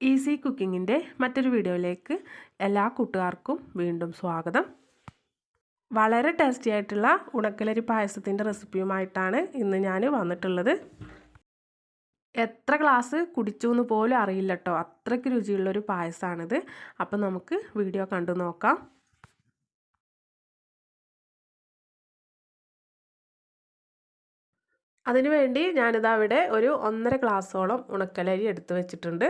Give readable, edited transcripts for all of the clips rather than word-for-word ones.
Easy കുക്കിങ്ങിൻ്റെ മറ്റൊരു വീഡിയോയിലേക്ക് എല്ലാ കൂട്ടുകാർക്കും വീണ്ടും സ്വാഗതം. വളരെ ടേസ്റ്റി ആയിട്ടുള്ള ഉണക്കലരി പായസത്തിൻ്റെ റെസിപ്പിയുമായിട്ടാണ് ഇന്ന് ഞാൻ വന്നിട്ടുള്ളത്. എത്ര ഗ്ലാസ് കുടിച്ചു എന്ന് പോലും അറിയില്ല കേട്ടോ, അത്രയ്ക്ക് രുചിയുള്ളൊരു പായസമാണിത്. അപ്പം നമുക്ക് വീഡിയോ കണ്ടു നോക്കാം. അതിനുവേണ്ടി ഞാനിതാ ഇവിടെ ഒരു 1.5 ഗ്ലാസോളം ഉണക്കലരി എടുത്തു വെച്ചിട്ടുണ്ട്.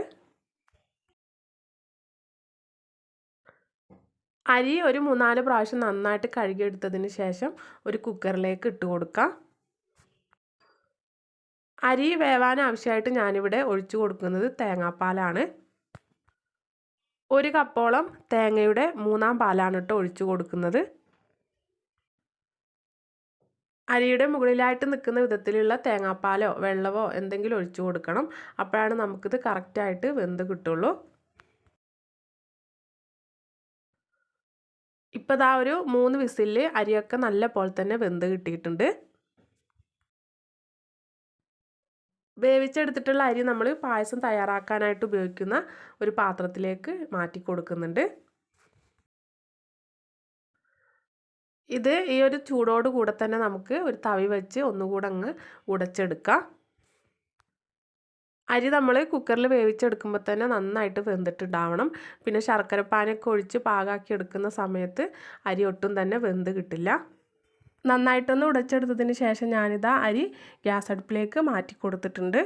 അരി ഒരു 3-4 പ്രാവശ്യം നന്നായിട്ട് കഴുകിയെടുത്തതിന് ശേഷം ഒരു കുക്കറിലേക്ക് ഇട്ട് കൊടുക്കാം. അരി വേവാൻ ആവശ്യമായിട്ട് ഞാനിവിടെ ഒഴിച്ചു കൊടുക്കുന്നത് തേങ്ങാപ്പാലാണ്. 1 കപ്പോളം തേങ്ങയുടെ 3/4 പാലാണ് കേട്ടോ ഒഴിച്ചു കൊടുക്കുന്നത്. അരിയുടെ മുകളിലായിട്ട് നിൽക്കുന്ന വിധത്തിലുള്ള തേങ്ങാപ്പാലോ വെള്ളമോ എന്തെങ്കിലും ഒഴിച്ചു കൊടുക്കണം. അപ്പോഴാണ് നമുക്കിത് കറക്റ്റായിട്ട് വെന്ത് കിട്ടുള്ളൂ. ഇപ്പോൾ ദാ ഒരു 3 വിസിലിൽ അരിയൊക്കെ നല്ല പോലെ തന്നെ വെന്ത് കിട്ടിയിട്ടുണ്ട്. വേവിച്ചെടുത്തിട്ടുള്ള അരി നമ്മൾ പായസം തയ്യാറാക്കാനായിട്ട് ഉപയോഗിക്കുന്ന ഒരു പാത്രത്തിലേക്ക് മാറ്റി കൊടുക്കുന്നുണ്ട്. ഇത് ഈ ഒരു ചൂടോട് കൂടെ തന്നെ നമുക്ക് ഒരു തവി വെച്ച് ഒന്നുകൂടെ അങ്ങ് ഉടച്ചെടുക്കാം. അരി നമ്മൾ കുക്കറിൽ വേവിച്ചെടുക്കുമ്പോൾ തന്നെ നന്നായിട്ട് വെന്തിട്ടുണ്ടാവണം. പിന്നെ ശർക്കരപ്പാനിയൊക്കെ ഒഴിച്ച് പാകാക്കി എടുക്കുന്ന സമയത്ത് അരി ഒട്ടും തന്നെ വെന്ത് കിട്ടില്ല. നന്നായിട്ടൊന്ന് ഉടച്ചെടുത്തതിന് ശേഷം ഞാനിതാ അരി ഗ്യാസ് അടുപ്പിലേക്ക് മാറ്റി കൊടുത്തിട്ടുണ്ട്.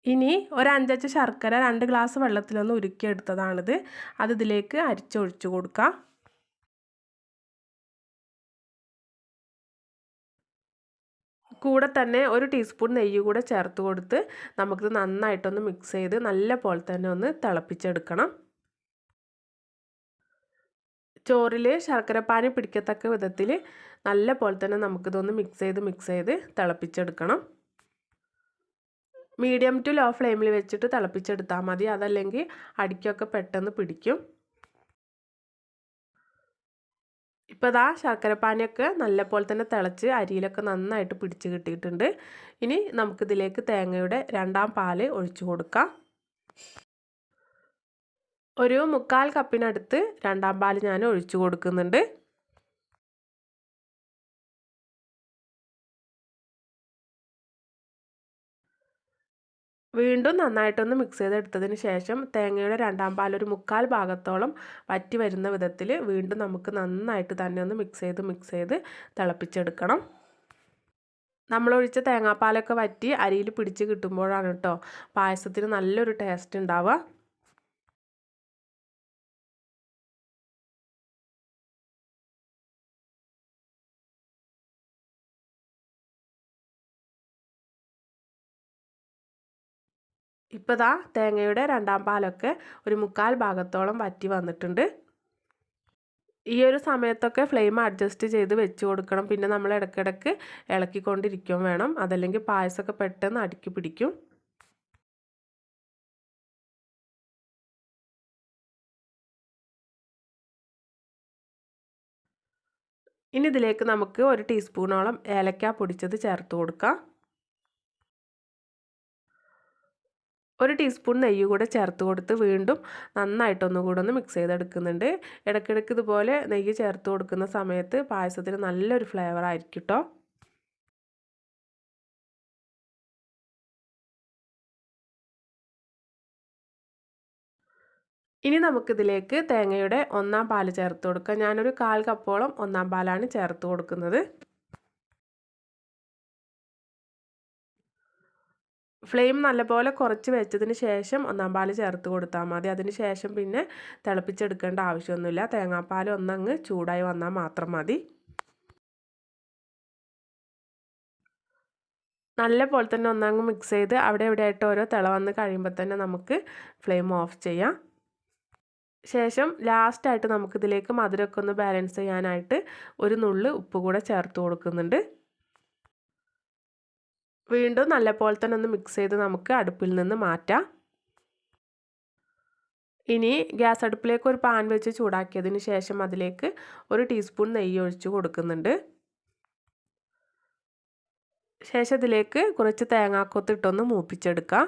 ഇനി ഒരു 5 ശർക്കര 2 ഗ്ലാസ് വെള്ളത്തിലൊന്ന് ഉരുക്കിയെടുത്തതാണിത്. അത് ഇതിലേക്ക് അരിച്ചൊഴിച്ചു കൊടുക്കാം. കൂടെ തന്നെ 1 ടീസ്പൂൺ നെയ്യ് കൂടെ ചേർത്ത് കൊടുത്ത് നമുക്കിത് നന്നായിട്ടൊന്ന് മിക്സ് ചെയ്ത് നല്ല പോലെ തന്നെ ഒന്ന് തിളപ്പിച്ചെടുക്കണം. ചോറിൽ ശർക്കരപ്പാനി പിടിക്കത്തക്ക വിധത്തിൽ നല്ല പോലെ തന്നെ നമുക്കിതൊന്ന് മിക്സ് ചെയ്ത് തിളപ്പിച്ചെടുക്കണം. മീഡിയം ടു ലോ ഫ്ലെയിമിൽ വെച്ചിട്ട് തിളപ്പിച്ചെടുത്താൽ മതി. അതല്ലെങ്കിൽ അടിക്കൊക്കെ പെട്ടെന്ന് പിടിക്കും. ഇപ്പോൾ ദാ ശർക്കരപ്പാനിയൊക്കെ നല്ല പോലെ തന്നെ തിളച്ച് അരിയിലൊക്കെ നന്നായിട്ട് പിടിച്ച് കിട്ടിയിട്ടുണ്ട്. ഇനി നമുക്കിതിലേക്ക് തേങ്ങയുടെ 2/2 പാൽ ഒഴിച്ചു കൊടുക്കാം. ഒരു 3/4 കപ്പിനടുത്ത് 2/2 പാൽ ഞാൻ ഒഴിച്ചു കൊടുക്കുന്നുണ്ട്. വീണ്ടും നന്നായിട്ടൊന്ന് മിക്സ് ചെയ്തെടുത്തതിന് ശേഷം തേങ്ങയുടെ 2/2 പാൽ ഒരു 3/4 ഭാഗത്തോളം വറ്റി വരുന്ന വിധത്തിൽ വീണ്ടും നമുക്ക് നന്നായിട്ട് തന്നെ ഒന്ന് മിക്സ് ചെയ്ത് തിളപ്പിച്ചെടുക്കണം. നമ്മളൊഴിച്ച തേങ്ങാപ്പാലൊക്കെ വറ്റി അരിയിൽ പിടിച്ച് കിട്ടുമ്പോഴാണ് കേട്ടോ പായസത്തിന് നല്ലൊരു ടേസ്റ്റ് ഉണ്ടാവുക. ഇപ്പോൾ ദാ തേങ്ങയുടെ 2/2 പാലൊക്കെ ഒരു 3/4 ഭാഗത്തോളം വറ്റി വന്നിട്ടുണ്ട്. ഈ ഒരു സമയത്തൊക്കെ ഫ്ലെയിം അഡ്ജസ്റ്റ് ചെയ്ത് വെച്ച് കൊടുക്കണം. പിന്നെ നമ്മൾ ഇടയ്ക്കിടയ്ക്ക് ഇളക്കിക്കൊണ്ടിരിക്കുകയും വേണം. അതല്ലെങ്കിൽ പായസമൊക്കെ പെട്ടെന്ന് അടുക്കി പിടിക്കും. ഇനി ഇതിലേക്ക് നമുക്ക് 1 ടീസ്പൂണോളം ഏലക്ക പൊടിച്ചത് ചേർത്ത് കൊടുക്കാം. 1 ടീസ്പൂൺ നെയ്യ് കൂടെ ചേർത്ത് കൊടുത്ത് വീണ്ടും നന്നായിട്ടൊന്നുകൂടെ ഒന്ന് മിക്സ് ചെയ്തെടുക്കുന്നുണ്ട്. ഇടയ്ക്കിടയ്ക്ക് ഇതുപോലെ നെയ്യ് ചേർത്ത് കൊടുക്കുന്ന സമയത്ത് പായസത്തിന് നല്ലൊരു ഫ്ലേവർ ആയിരിക്കും കേട്ടോ. ഇനി നമുക്കിതിലേക്ക് തേങ്ങയുടെ 1/4 പാൽ ചേർത്ത് കൊടുക്കാം. ഞാനൊരു 1/4 കപ്പോളം 1/4 പാലാണ് ചേർത്ത് കൊടുക്കുന്നത്. ഫ്ലെയിം നല്ലപോലെ കുറച്ച് വെച്ചതിന് ശേഷം 1/4 പാൽ ചേർത്ത് കൊടുത്താൽ മതി. അതിന് ശേഷം പിന്നെ തിളപ്പിച്ചെടുക്കേണ്ട ആവശ്യമൊന്നുമില്ല. തേങ്ങാപ്പാൽ ഒന്നങ്ങ് ചൂടായി വന്നാൽ മാത്രം മതി. നല്ല പോലെ തന്നെ ഒന്നങ്ങ് മിക്സ് ചെയ്ത് അവിടെ ഇവിടെയായിട്ട് ഓരോ തിള വന്ന് കഴിയുമ്പോൾ തന്നെ നമുക്ക് ഫ്ലെയിം ഓഫ് ചെയ്യാം. ശേഷം ലാസ്റ്റായിട്ട് നമുക്കിതിലേക്ക് മധുരമൊക്കെ ഒന്ന് ബാലൻസ് ചെയ്യാനായിട്ട് ഒരു നുള്ള് ഉപ്പ് കൂടെ ചേർത്ത് കൊടുക്കുന്നുണ്ട്. വീണ്ടും നല്ല പോലെ തന്നെ ഒന്ന് മിക്സ് ചെയ്ത് നമുക്ക് അടുപ്പിൽ നിന്ന് മാറ്റാം. ഇനി ഗ്യാസ് അടുപ്പിലേക്ക് ഒരു പാൻ വെച്ച് ചൂടാക്കിയതിന് ശേഷം അതിലേക്ക് 1 ടീസ്പൂൺ നെയ്യ് ഒഴിച്ച് കൊടുക്കുന്നുണ്ട്. ശേഷം ഇതിലേക്ക് കുറച്ച് തേങ്ങാക്കൊത്ത് ഇട്ടൊന്ന് മൂപ്പിച്ചെടുക്കാം.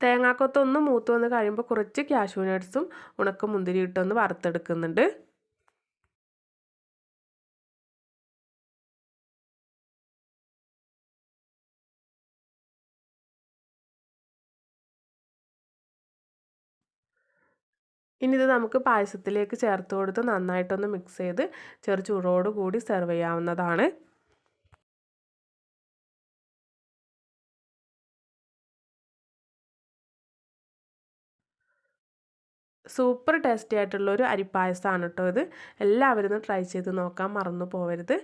തേങ്ങാക്കൊത്തൊന്ന് മൂത്ത് വന്ന് കഴിയുമ്പോൾ കുറച്ച് കാഷ്യൂ നട്ട്സും ഉണക്ക മുന്തിരി ഇട്ടൊന്ന് വറുത്തെടുക്കുന്നുണ്ട്. ഇനി ഇത് നമുക്ക് പായസത്തിലേക്ക് ചേർത്ത് കൊടുത്ത് നന്നായിട്ടൊന്ന് മിക്സ് ചെയ്ത് ചെറു ചൂടോട് കൂടി സെർവ് ചെയ്യാവുന്നതാണ്. സൂപ്പർ ടേസ്റ്റി ആയിട്ടുള്ളൊരു അരിപ്പായസമാണ് കേട്ടോ ഇത്. എല്ലാവരും ഒന്ന് ട്രൈ ചെയ്ത് നോക്കാൻ മറന്നു പോകരുത്.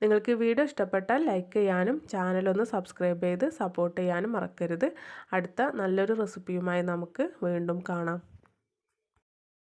നിങ്ങൾക്ക് വീഡിയോ ഇഷ്ടപ്പെട്ടാൽ ലൈക്ക് ചെയ്യാനും ചാനലൊന്ന് സബ്സ്ക്രൈബ് ചെയ്ത് സപ്പോർട്ട് ചെയ്യാനും മറക്കരുത്. അടുത്ത നല്ലൊരു റെസിപ്പിയുമായി നമുക്ക് വീണ്ടും കാണാം.